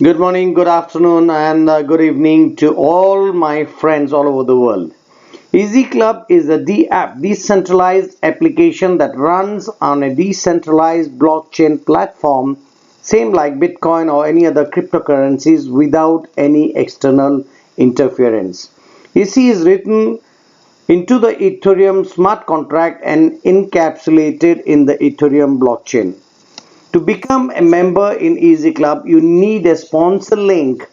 Good morning, good afternoon, and good evening to all my friends all over the world. EasyClub is a decentralized application that runs on a decentralized blockchain platform, same like Bitcoin or any other cryptocurrencies, without any external interference. EC is written into the Ethereum smart contract and encapsulated in the Ethereum blockchain. To become a member in EasyClub, you need a sponsor link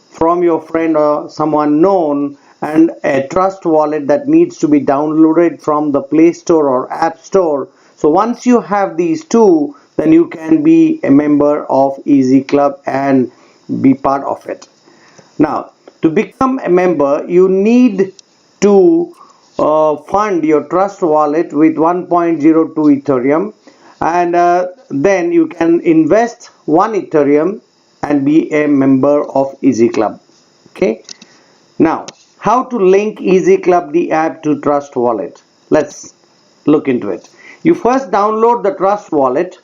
from your friend or someone known and a trust wallet that needs to be downloaded from the Play Store or App Store. So once you have these two, then you can be a member of EasyClub and be part of it. Now, to become a member, you need to fund your trust wallet with 1.02 Ethereum, and then you can invest 1 Ethereum and be a member of EasyClub. Okay. Now, how to link EasyClub the app to Trust Wallet? Let's look into it. You first download the Trust Wallet,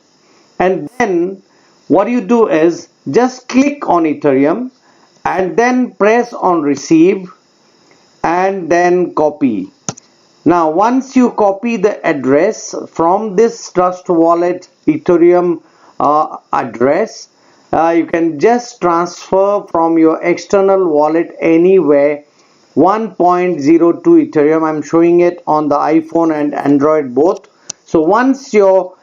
and then what you do is just click on Ethereum and then press on receive and then copy. Now once you copy the address from this trust wallet Ethereum address, you can just transfer from your external wallet anywhere 1.02 Ethereum. I'm showing it on the iPhone and Android both. So once your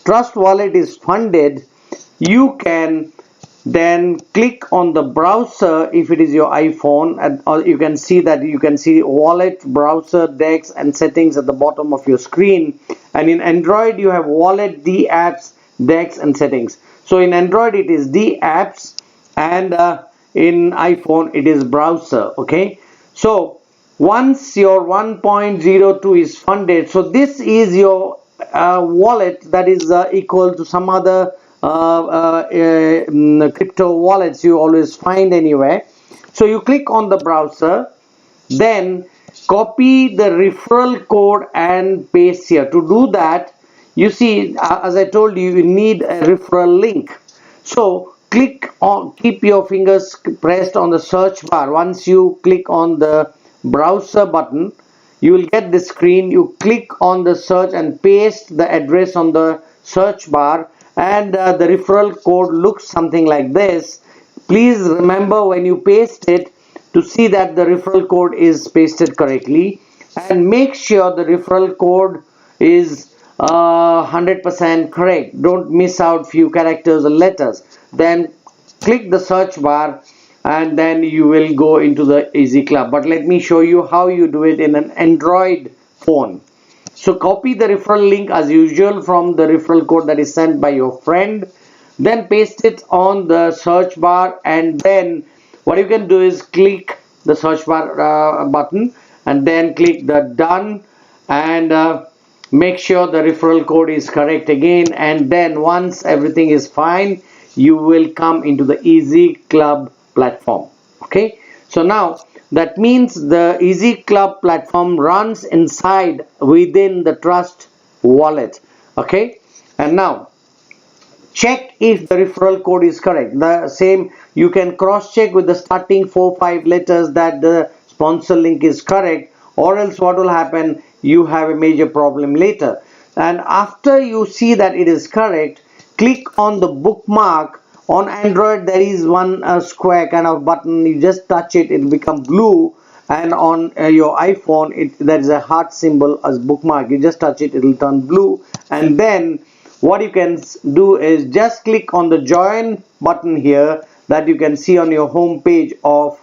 trust wallet is funded, you can then click on the browser if it is your iPhone, and you can see that you can see wallet, browser, DEX and settings at the bottom of your screen. And in Android you have wallet, D apps, DEX and settings. So in Android it is D apps, and in iPhone it is browser. Okay, so once your 1.02 is funded, so this is your wallet that is equal to some other crypto wallets you always find anywhere. So you click on the browser, then copy the referral code and paste here. To do that, you see, as I told you, you need a referral link. So click on, keep your fingers pressed on the search bar. Once you click on the browser button, you will get this screen. You click on the search and paste the address on the search bar, and the referral code looks something like this. Please remember when you paste it to see that the referral code is pasted correctly, and make sure the referral code is 100% correct. Don't miss out few characters or letters. Then click the search bar and then you will go into the EasyClub. But let me show you how you do it in an Android phone. So copy the referral link as usual from the referral code that is sent by your friend, then paste it on the search bar, and then what you can do is click the search bar button and then click the done, and make sure the referral code is correct again, and then once everything is fine, you will come into the EasyClub platform. Okay, so now that means the EasyClub platform runs inside within the trust wallet. Okay, and now check if the referral code is correct. The same, you can cross check with the starting 4-5 letters that the sponsor link is correct, or else what will happen, you have a major problem later. And after you see that it is correct, click on the bookmark. On Android there is one square kind of button, you just touch it, it will become blue, and on your iPhone there is a heart symbol as bookmark, you just touch it, it will turn blue. And then what you can do is just click on the join button here that you can see on your home page of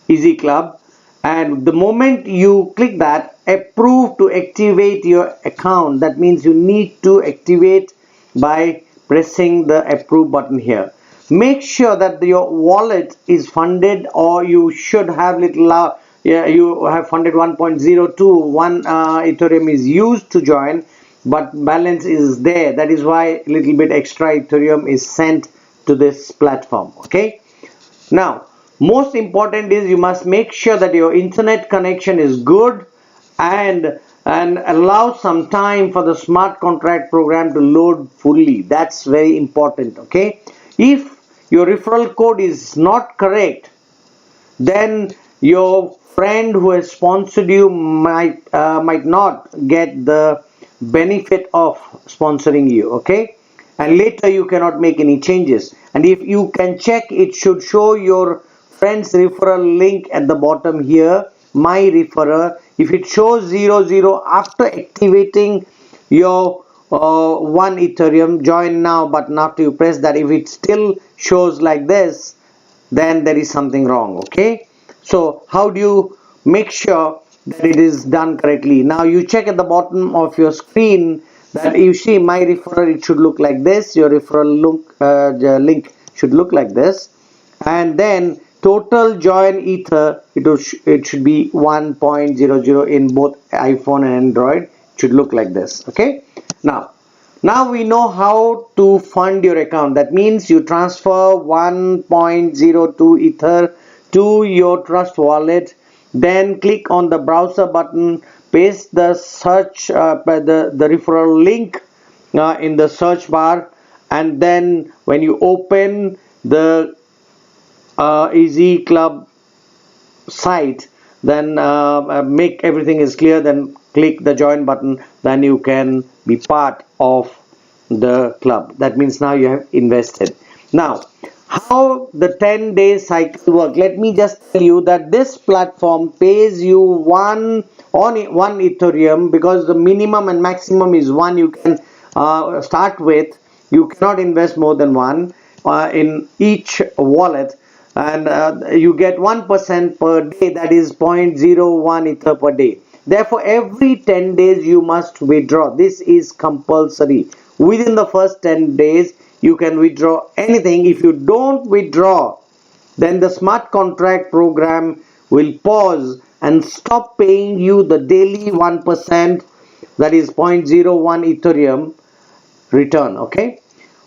EasyClub, and the moment you click that, approve to activate your account. That means you need to activate by pressing the approve button here. Make sure that your wallet is funded, or you should have little you have funded 1.02. One Ethereum is used to join, but balance is there. That is why a little bit extra Ethereum is sent to this platform. Okay, now most important is you must make sure that your internet connection is good, and allow some time for the smart contract program to load fully. That's very important. Okay, if your referral code is not correct, then your friend who has sponsored you might not get the benefit of sponsoring you, okay? And later you cannot make any changes. And if you can check, it should show your friend's referral link at the bottom here, my referrer. If it shows 00 after activating your 1 Ethereum, join now button, after you press that, if it still shows like this, then there is something wrong, okay? So how do you make sure that it is done correctly? Now you check at the bottom of your screen that you see my referral, it should look like this, your referral link should look like this, and then total join ether, it should be 1.00 in both iPhone and Android. It should look like this, okay? Now we know how to fund your account. That means you transfer 1.02 ether to your trust wallet, then click on the browser button, paste the search the referral link in the search bar, and then when you open the EasyClub site, then make everything is clear, then click the join button, then you can be part of the club. That means now you have invested. Now how the 10-day cycle work, let me just tell you that this platform pays you one Ethereum, because the minimum and maximum is one you can start with. You cannot invest more than one in each wallet, and you get 1% per day, that is 0.01 ether per day. Therefore every 10 days you must withdraw. This is compulsory. Within the first 10 days you can withdraw anything. If you don't withdraw, then the smart contract program will pause and stop paying you the daily 1%, that is 0.01 Ethereum return, okay?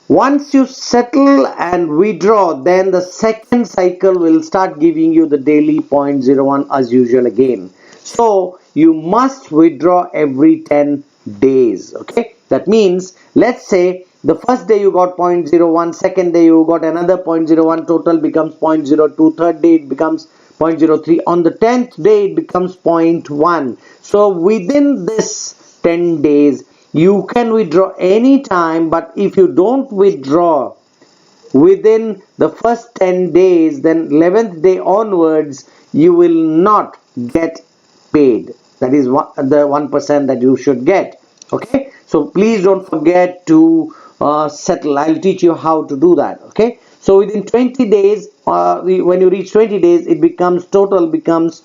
Once you settle and withdraw, then the second cycle will start giving you the daily 0.01 as usual again. So you must withdraw every 10 days, okay? That means, let's say the first day you got 0.01, second day you got another 0.01, total becomes 0.02, third day it becomes 0.03, on the 10th day it becomes 0.1. So within this 10 days you can withdraw any time, but if you don't withdraw within the first 10 days, then 11th day onwards you will not get paid. That is the 1% that you should get, okay? So please don't forget to settle. I'll teach you how to do that, okay? So within 20 days, when you reach 20 days, it becomes, total becomes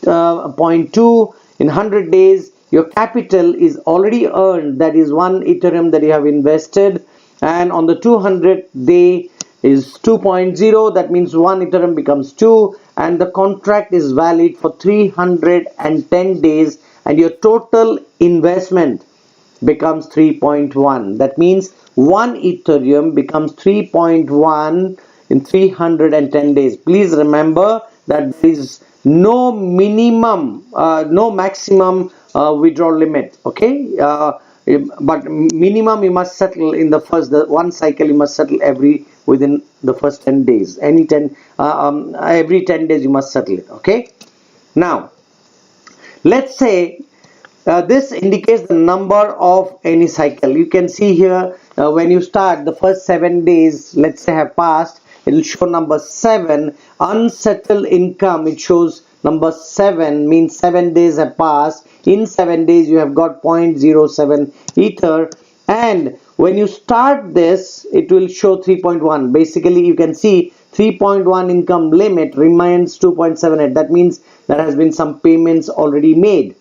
0.2. In 100 days your capital is already earned, that is 1 Ethereum that you have invested, and on the 200th day is 2.0, that means 1 Ethereum becomes 2, and the contract is valid for 310 days, and your total investment becomes 3.1. that means 1 Ethereum becomes 3.1 in 310 days. Please remember that there is no minimum, no maximum withdrawal limit, okay? But minimum you must settle in the one cycle, you must settle within the first 10 days. Every 10 days you must settle it, okay? Now let's say this indicates the number of any cycle. You can see here when you start, the first 7 days, let's say, have passed, it will show number 7. Unsettled income, it shows number 7, means 7 days have passed. In 7 days you have got 0.07 ether, and when you start this it will show 3.1. basically you can see 3.1 income limit remains 2.78. that means there has been some payments already made.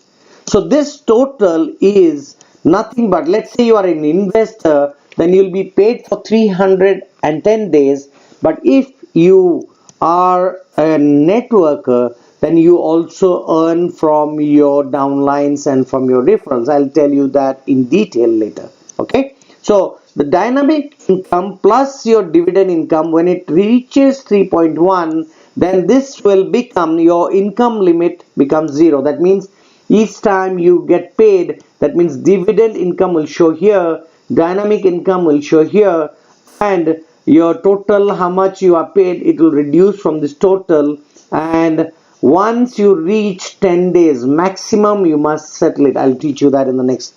So this total is nothing but, let's say you are an investor, then you'll be paid for 310 days. But if you are a networker, then you also earn from your downlines and from your referrals. I'll tell you that in detail later, okay? So the dynamic income plus your dividend income, when it reaches 3.1, then this will become, your income limit becomes 0. That means each time you get paid, that means dividend income will show here, dynamic income will show here, and your total, how much you are paid, it will reduce from this total. And once you reach 10 days maximum, you must settle it. I'll teach you that in the next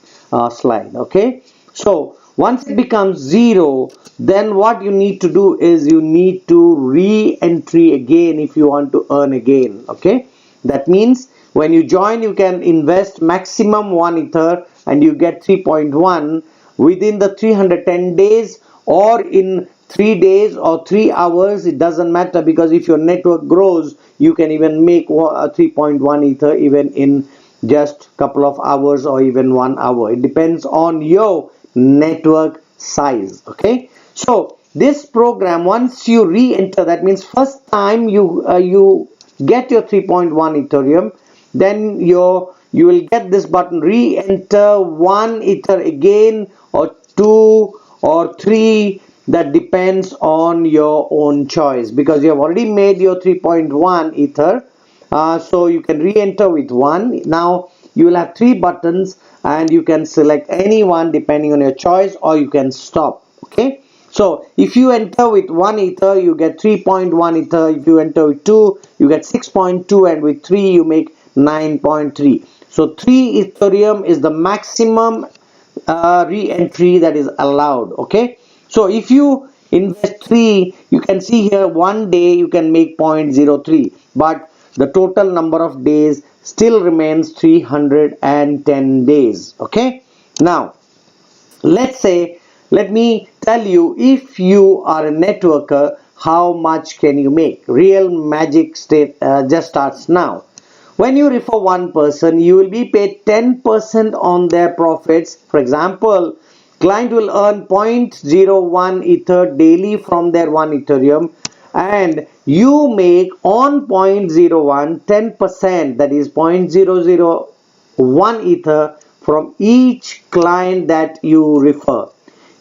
slide. Okay, so once it becomes 0, then what you need to do is you need to re-entry again if you want to earn again. Okay, that means when you join, you can invest maximum 1 ether and you get 3.1 within the 310 days, or in 3 days or 3 hours. It doesn't matter, because if your network grows, you can even make 3.1 ether even in just couple of hours or even 1 hour. It depends on your network size. Okay, so this program, once you re-enter, that means first time you get your 3.1 Ethereum, then you will get this button, re-enter 1 ether again, or 2 or 3. That depends on your own choice, because you have already made your 3.1 ether. So you can re-enter with 1. Now you will have 3 buttons and you can select any one depending on your choice, or you can stop. Okay, so if you enter with 1 ether, you get 3.1 ether. If you enter with 2, you get 6.2, and with 3 you make 9.3. So 3 Ethereum is the maximum re-entry that is allowed. Okay, so if you invest 3, you can see here one day you can make 0.03, but the total number of days still remains 310 days. Okay, now let me tell you, if you are a networker, how much can you make? Real magic just starts now. When you refer one person, you will be paid 10% on their profits. For example, client will earn 0.01 ether daily from their 1 Ethereum, and you make on 0.01 10%, that is 0.001 ether from each client that you refer.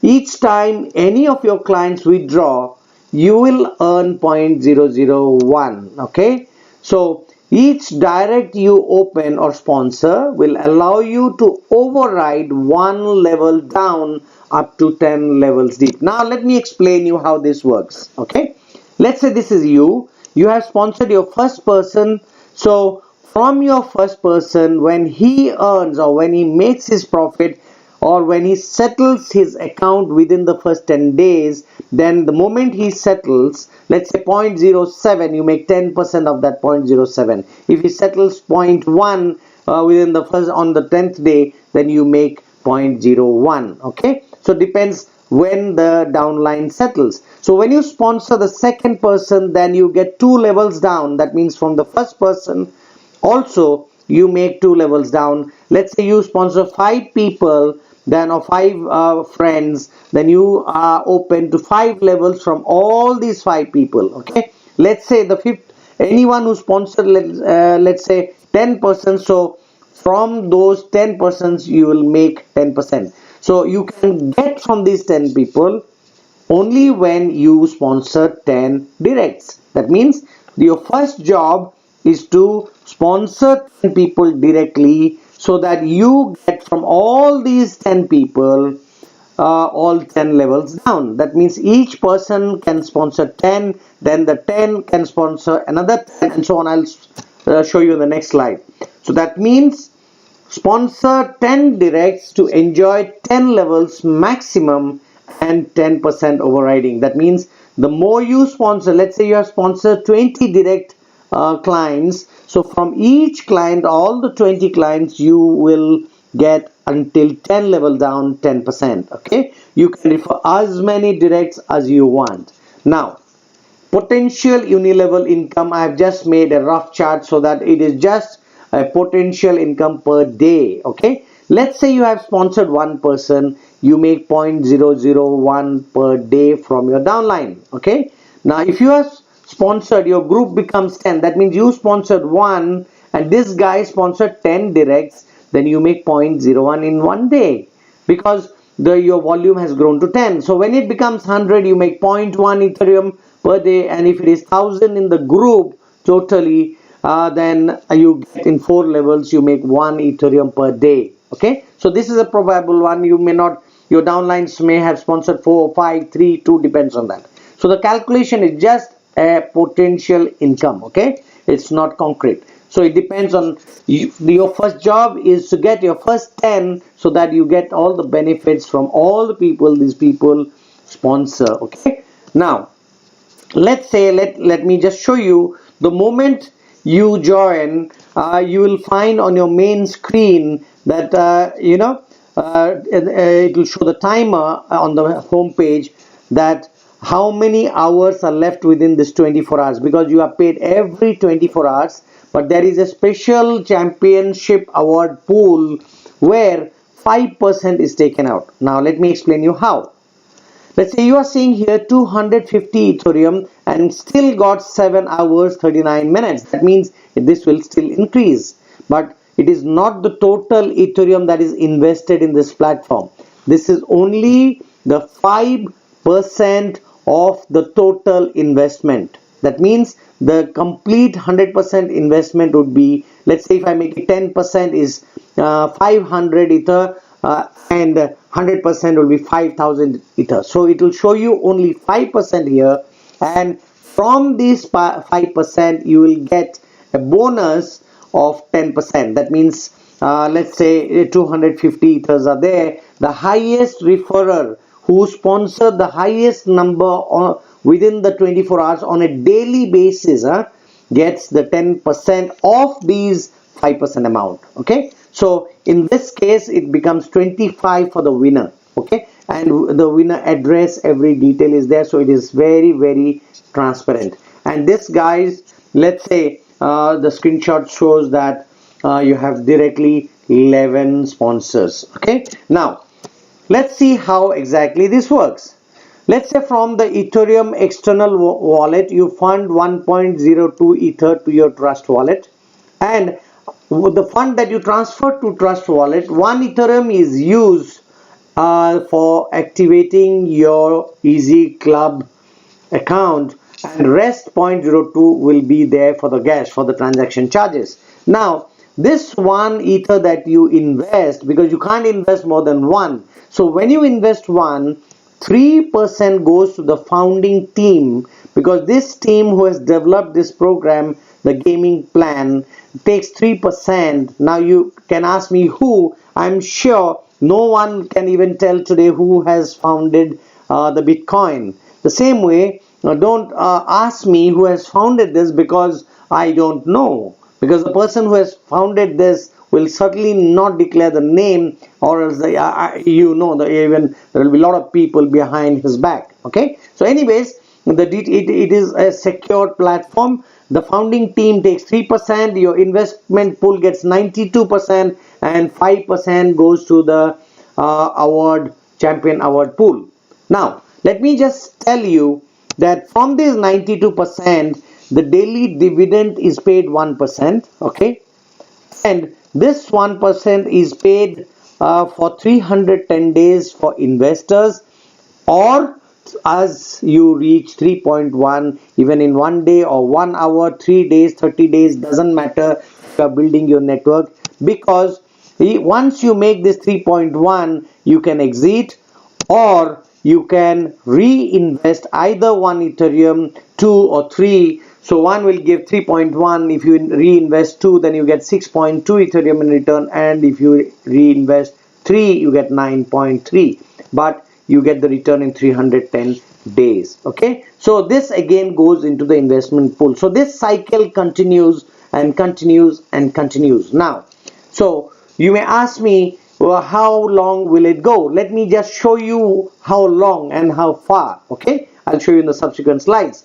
Each time any of your clients withdraw, you will earn 0.001. Okay, so each direct you open or sponsor will allow you to override 1 level down up to 10 levels deep. Now let me explain you how this works. Okay, let's say this is you have sponsored your first person. So from your first person, when he earns or when he makes his profit, or when he settles his account within the first 10 days, then the moment he settles, let's say 0.07, you make 10% of that 0.07. If he settles 0.1 within the first, on the 10th day, then you make 0.01. Okay, so depends when the downline settles. So when you sponsor the second person, then you get 2 levels down. That means from the first person also you make 2 levels down. Let's say you sponsor 5 people, then, or 5 friends, then you are open to 5 levels from all these 5 people. Okay, let's say the fifth, anyone who sponsored, let's say 10 persons, so from those 10 persons you will make 10%. So you can get from these 10 people only when you sponsor 10 directs. That means your first job is to sponsor 10 people directly, so that you get from all these 10 people all 10 levels down. That means each person can sponsor 10, then the 10 can sponsor another 10, and so on. I'll show you in the next slide. So that means sponsor 10 directs to enjoy 10 levels maximum and 10% overriding. That means the more you sponsor, let's say you have sponsored 20 direct clients, so from each client, all the 20 clients, you will get until 10 level down 10%. Okay, you can refer as many directs as you want. Now potential unilevel income, I have just made a rough chart so that it is just a potential income per day. Okay, let's say you have sponsored one person, you make 0.001 per day from your downline. Okay, now if you have sponsored, your group becomes 10. That means you sponsored 1 and this guy sponsored 10 directs, then you make 0.01 in 1 day, because your volume has grown to 10. So when it becomes 100, you make 0.1 Ethereum per day, and if it is 1000 in the group totally, then you get in 4 levels, you make 1 Ethereum per day. Okay, so this is a probable one. You may not, your downlines may have sponsored 4, 5, 3, 2, depends on that. So the calculation is just a potential income, okay? It's not concrete. So it depends on you, your first job is to get your first 10 so that you get all the benefits from all the people these people sponsor, okay? Now let's say let me just show you. The moment you join, you will find on your main screen that it will show the timer on the home page that how many hours are left within this 24 hours, because you are paid every 24 hours. But there is a special championship award pool where 5% is taken out. Now let me explain you how. Let's say you are seeing here 250 Ethereum and still got 7 hours 39 minutes. That means this will still increase. But it is not the total Ethereum that is invested in this platform. This is only the 5% of the total investment. That means the complete 100% investment would be, let's say if I make it 10% is 500 Ether, and 100% will be 5,000 Ether. So it will show you only 5% here, and from this 5% you will get a bonus of 10%. That means let's say 250 Ethers are there. The highest referrer who sponsored the highest number within the 24 hours on a daily basis gets the 10% of these 5% amount, okay? So in this case it becomes 25 for the winner, okay? And the winner address, every detail is there, so it is very, very transparent. And this, guys, let's say the screenshot shows that you have directly 11 sponsors, okay? Now let's see how exactly this works. Let's say from the Ethereum external wallet you fund 1.02 Ether to your Trust wallet, and the fund that you transfer to Trust wallet, 1 Ethereum is used for activating your EasyClub account, and rest 0.02 will be there for the gas, for the transaction charges. Now this 1 Ether that you invest, because you can't invest more than 1, so when you invest 1, 3% goes to the founding team, because this team who has developed this program, the gaming plan, takes 3%. Now you can ask me who. I'm sure no one can even tell today who has founded the Bitcoin. The same way, don't ask me who has founded this, because I don't know, because the person who has founded this will certainly not declare the name, or else even there will be a lot of people behind his back, okay? So anyways, it is a secure platform. The founding team takes 3%, your investment pool gets 92%, and 5% goes to the champion award pool. Now let me just tell you that from this 92%, the daily dividend is paid 1%, okay? And this 1% is paid for 310 days for investors, or as you reach 3.1, even in 1 day or 1 hour, 3 days, 30 days, doesn't matter if you are building your network, because once you make this 3.1, you can exit, or you can reinvest either 1 Ethereum, 2 or 3. So 1 will give 3.1. If you reinvest 2, then you get 6.2 Ethereum in return, and if you reinvest 3, you get 9.3. But you get the return in 310 days, okay? So this again goes into the investment pool. So this cycle continues and continues and continues. Now, so you may ask me, well, how long will it go? Let me just show you how long and how far, okay? I'll show you in the subsequent slides.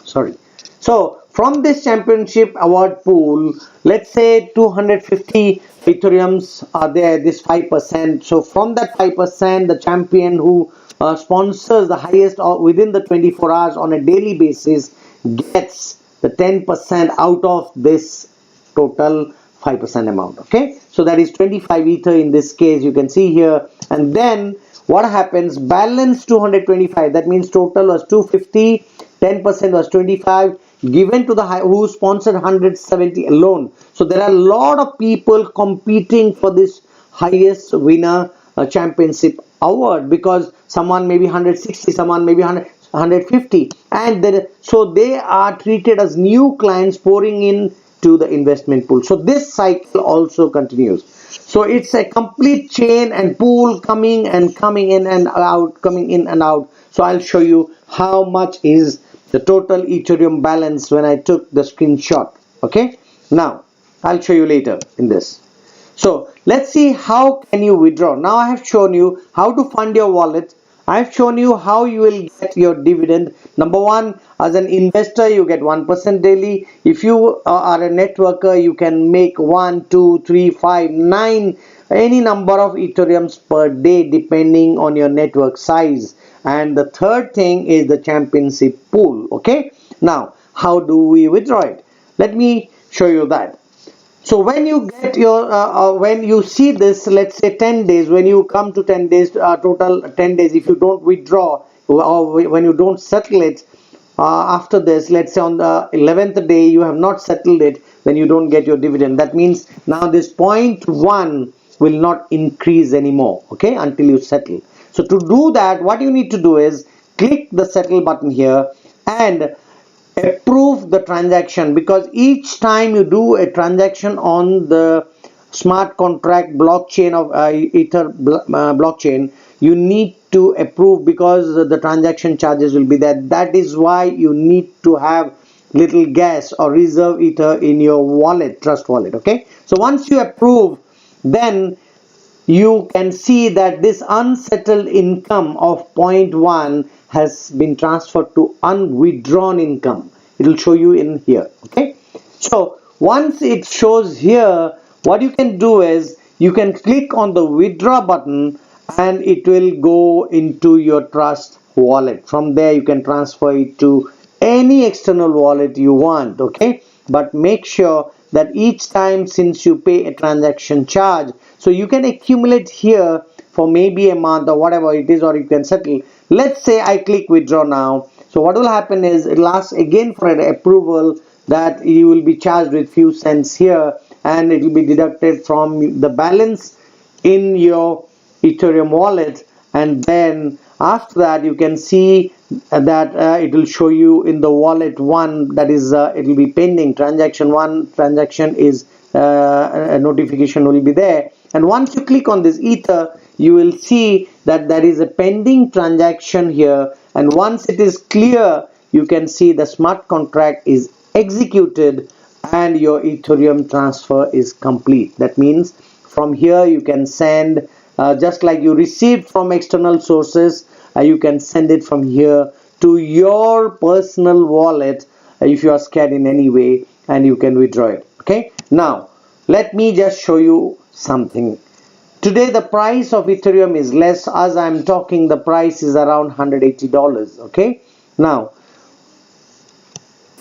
Sorry. So from this championship award pool, let's say 250 Ethereums are there, this 5%. So from that 5%, the champion who sponsors the highest within the 24 hours on a daily basis gets the 10% out of this total 5% amount, okay? So that is 25 Ether in this case, you can see here. And then what happens? Balance 225, that means total was 250, 10% was 25, given to the who sponsored 170 alone. So there are a lot of people competing for this highest winner championship award, because someone may be 160, someone may be 100. 150, and then so they are treated as new clients pouring in to the investment pool. So this cycle also continues. So it's a complete chain and pool coming and coming in and out, coming in and out. So I'll show you how much is the total Ethereum balance when I took the screenshot. Okay, now I'll show you later in this. So let's see how can you withdraw. Now I have shown you how to fund your wallet. I have shown you how you will get your dividend. Number one, as an investor, you get 1% daily. If you are a networker, you can make 1, 2, 3, 5, 9, any number of Ethereums per day depending on your network size. And the third thing is the championship pool. Okay. Now, how do we withdraw it? Let me show you that. So when you get your when you see this, let's say 10 days, when you come to 10 days, total 10 days, if you don't withdraw or when you don't settle it after this, let's say on the 11th day you have not settled it, then you don't get your dividend. That means now this 0.1 will not increase anymore, okay, until you settle. So to do that, what you need to do is click the settle button here and approve the transaction, because each time you do a transaction on the smart contract blockchain of Ether blockchain, you need to approve, because the transaction charges will be there. That is why you need to have little gas or reserve Ether in your wallet, trust wallet. Okay, so once you approve, then you can see that this unsettled income of 0.1 has been transferred to unwithdrawn income. It will show you in here. Okay, so once it shows here, what you can do is you can click on the withdraw button and it will go into your trust wallet. From there you can transfer it to any external wallet you want. Okay, but make sure that each time, since you pay a transaction charge, so you can accumulate here for maybe a month or whatever it is, or you can settle. Let's say I click withdraw now. So what will happen is it will ask again for an approval, that you will be charged with few cents here, and it will be deducted from the balance in your Ethereum wallet. And then after that you can see that it will show you in the wallet one, that is it will be pending transaction one. Transaction is a notification will be there, and once you click on this Ether, you will see that there is a pending transaction here, and once it is clear, you can see the smart contract is executed and your Ethereum transfer is complete. That means from here you can send just like you received from external sources, you can send it from here to your personal wallet if you are scared in any way, and you can withdraw it. Okay, now let me just show you something. Today the price of Ethereum is less. As I'm talking, the price is around $180. Okay, now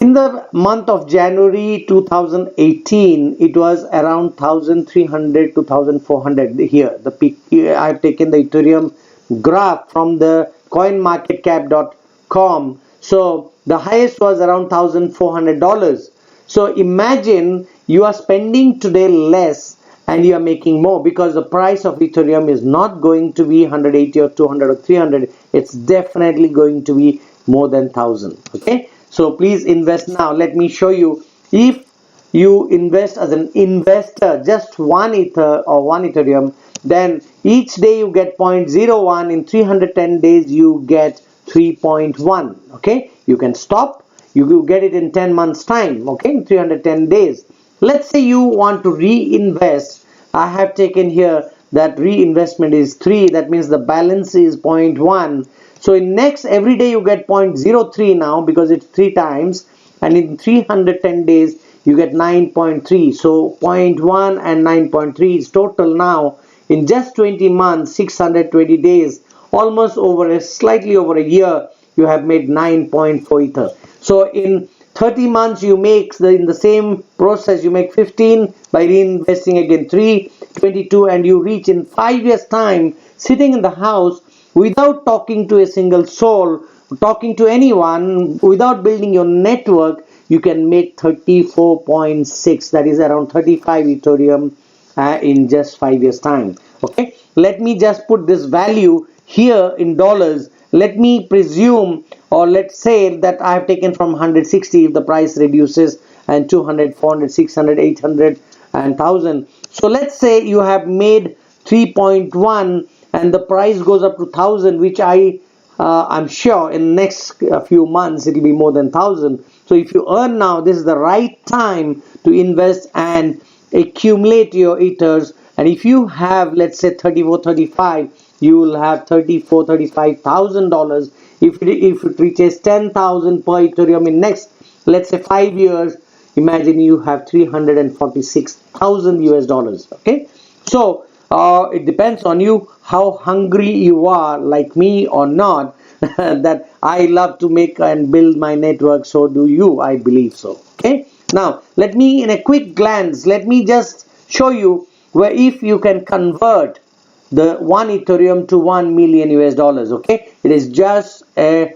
in the month of January 2018, it was around 1300 to 1400 here. The peak, I've taken the Ethereum graph from the coinmarketcap.com. So the highest was around $1400. So imagine you are spending today less and you are making more, because the price of Ethereum is not going to be 180 or 200 or 300. It's definitely going to be more than 1000. Okay, so please invest now. Let me show you. If you invest as an investor just one Ether or one Ethereum, then each day you get 0.01. In 310 days you get 3.1. Okay, you can stop. You get it in 10 months time. Okay, in 310 days. Let's say you want to reinvest. I have taken here that reinvestment is 3. That means the balance is 0.1. So in next every day you get 0.03 now, because it's 3 times, and in 310 days you get 9.3. So 0.1 and 9.3 is total now in just 20 months, 620 days, almost over slightly over a year, you have made 9.4 Ether. So in 30 months you make in the same process you make 15 by reinvesting again 3, 22, and you reach in 5 years time, sitting in the house without talking to a single soul, talking to anyone, without building your network, you can make 34.6, that is around 35 Ethereum in just 5 years time. Okay, let me just put this value here in dollars. Let me presume or let's say that I have taken from 160, if the price reduces, and 200, 400, 600, 800 and 1000. So let's say you have made 3.1 and the price goes up to 1000, which I'm sure in next few months it will be more than 1000. So if you earn now, this is the right time to invest and accumulate your ethers. And if you have, let's say 34, 35, you will have 34, $35,000. If it reaches 10,000 per Ethereum in next, let's say 5 years, imagine you have 346,000 US dollars. Okay, so it depends on you how hungry you are, like me or not. That I love to make and build my network, so do you, I believe so. Okay, now let me, in a quick glance, let me just show you where if you can convert the 1 Ethereum to 1 million US dollars. Okay, it is just a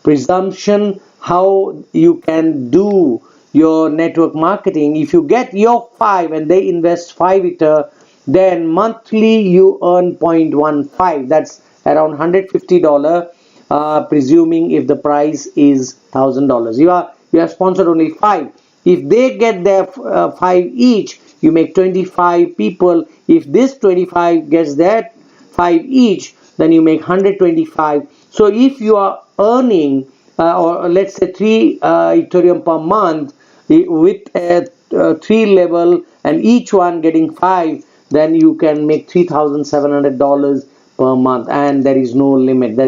presumption how you can do your network marketing. If you get your 5 and they invest 5 Ether, then monthly you earn 0.15, that's around $150, presuming if the price is $1000. You are sponsored only 5. If they get their 5 each, you make 25 people. If this 25 gets their 5 each, then you make 125. So if you are earning or let's say 3 Ethereum per month with a 3 level and each one getting 5, then you can make $3,700 per month, and there is no limit.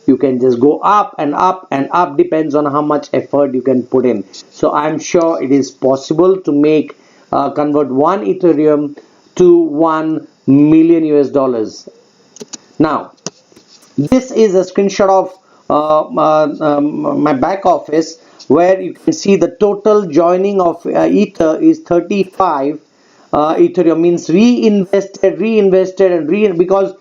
You can just go up and up and up, depends on how much effort you can put in. So I'm sure it is possible to make convert 1 Ethereum to 1 million US dollars. Now this is a screenshot of my back office, where you can see the total joining of Ether is 35 Ethereum, means reinvested and because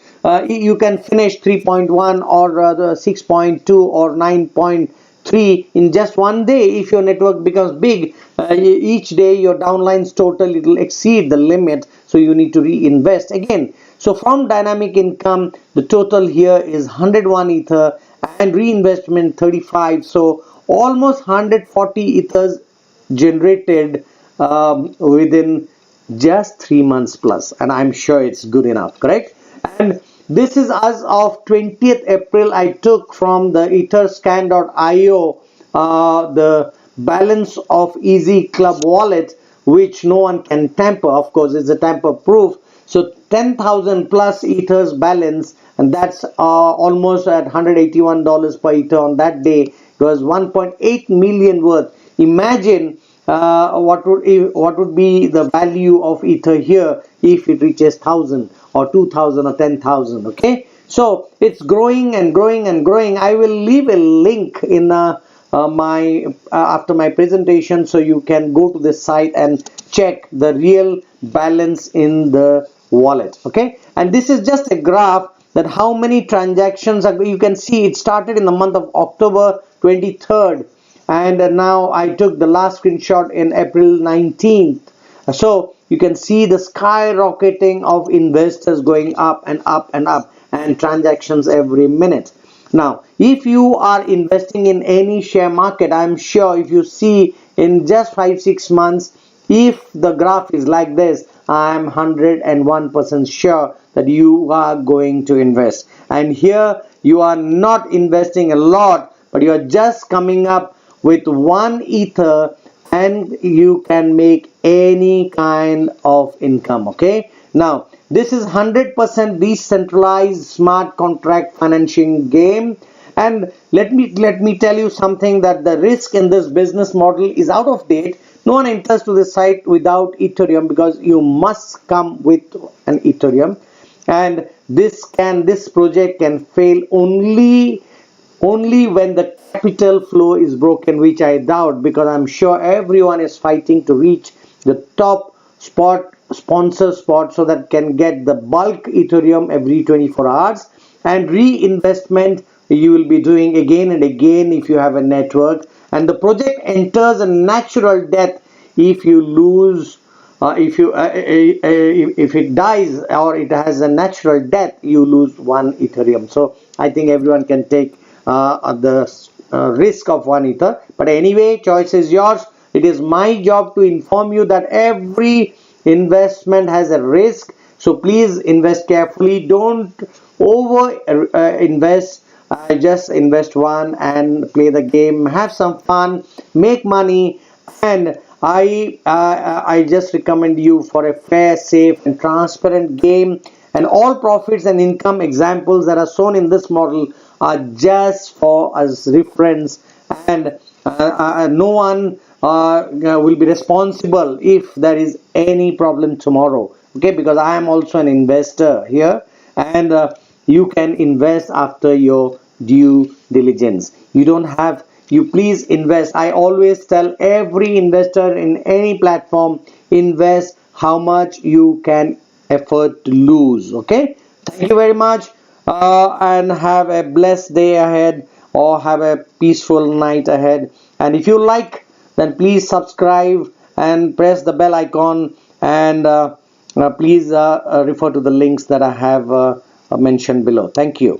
you can finish 3.1 or 6.2 or 9.3 in just one day. If your network becomes big, each day your downlines total, it will exceed the limit, so you need to reinvest again. So from dynamic income, the total here is 101 Ether and reinvestment 35. So almost 140 Ethers generated within just 3 months plus, and I'm sure it's good enough, correct? And this is as of 20th April. I took from the etherscan.io the balance of EasyClub wallet, which no one can tamper. Of course, it's a tamper proof. So 10,000 plus Ethers balance, and that's almost at $181 per Ether on that day. It was 1.8 million worth. Imagine what would be the value of Ether here if it reaches 1,000 or 2,000 or 10,000. Okay, so it's growing and growing and growing. I will leave a link in my after my presentation, so you can go to this site and check the real balance in the wallet. Okay, and this is just a graph that how many transactions are. You can see it started in the month of October 23rd, and now I took the last screenshot in April 19th. So you can see the skyrocketing of investors going up and up and up, and transactions every minute. Now if you are investing in any share market, I'm sure if you see in just 5-6 months, if the graph is like this, I'm 101% sure that you are going to invest. And here you are not investing a lot, but you are just coming up with 1 Ether and you can make any kind of income. Okay, now this is 100% decentralized smart contract financing game. And let me tell you something, that the risk in this business model is out of date. No one enters to this site without Ethereum, because you must come with an Ethereum. And this project can fail only when the capital flow is broken, which I doubt, because I'm sure everyone is fighting to reach the top sponsor spot, so that can get the bulk Ethereum every 24 hours. And reinvestment you will be doing again and again if you have a network. And the project enters a natural death if you lose, if it dies or it has a natural death, you lose 1 Ethereum. So I think everyone can take the risk of 1 ether. But anyway, choice is yours. It is my job to inform you that every investment has a risk, so please invest carefully. Don't over invest. Just invest one and play the game, have some fun, make money. And I just recommend you for a fair, safe and transparent game, and all profits and income examples that are shown in this model are just for as reference, and no one will be responsible if there is any problem tomorrow. Okay, because I am also an investor here, and you can invest after your due diligence. You don't have, you please invest. I always tell every investor in any platform, invest how much you can afford to lose. Okay, thank you very much, and have a blessed day ahead, or have a peaceful night ahead. And if you like, then please subscribe and press the bell icon, and please refer to the links that I have mentioned below. Thank you.